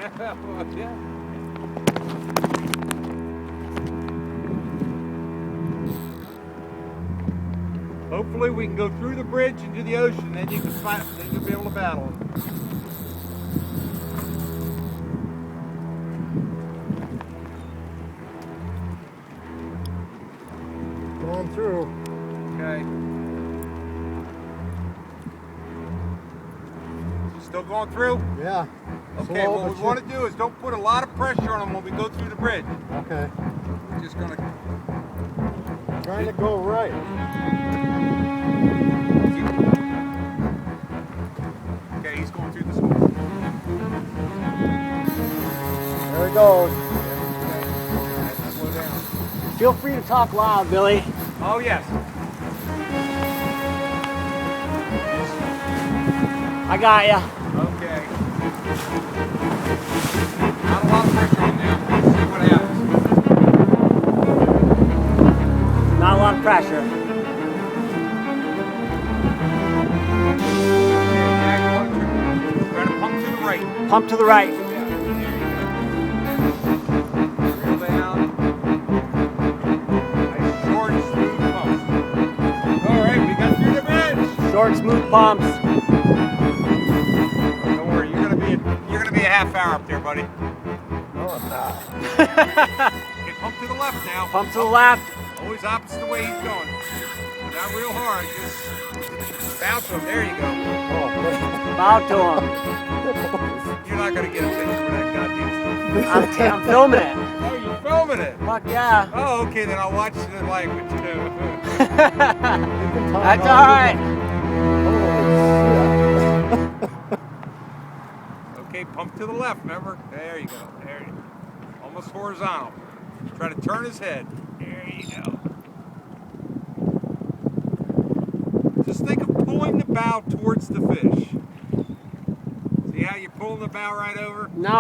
Yeah. Hopefully we can go through the bridge into the ocean, then you can find it, then you'll be able to battle them. Going through. Okay. Still going through? Yeah. Okay, Slow, what we want to do is don't put a lot of pressure on them when we go through the bridge. Okay. We're just going to... Trying to go right. Okay, he's going through this one. There he goes. Okay. Slow down. Feel free to talk loud, Billy. Oh, yes. I got ya. Okay. Not a lot of pressure on them. Let's see what happens. Not a lot of pressure. Try to pump to the right. Pump to the right. Yeah. Reel down. Nice short, smooth pump. All right, we got through the bridge. Short, smooth pumps. Don't worry, you're gonna be a half hour up there, buddy. No, it's not. Okay, pump to the left now. Pump to the left. Always opposite the way he's going. Not real hard, just bounce him. There you go. Oh, Bow to him. You're not gonna get a picture of that goddamn I'm filming it. stuff. Oh, you're filming it. Fuck yeah. Oh, okay, then I'll watch the language too. That's all right. Okay, pump to the left, remember? There you go. There you go. Almost horizontal. Try to turn his head. There you go. Just think of pulling the bow towards the fish. See how you're pulling the bow right over? No.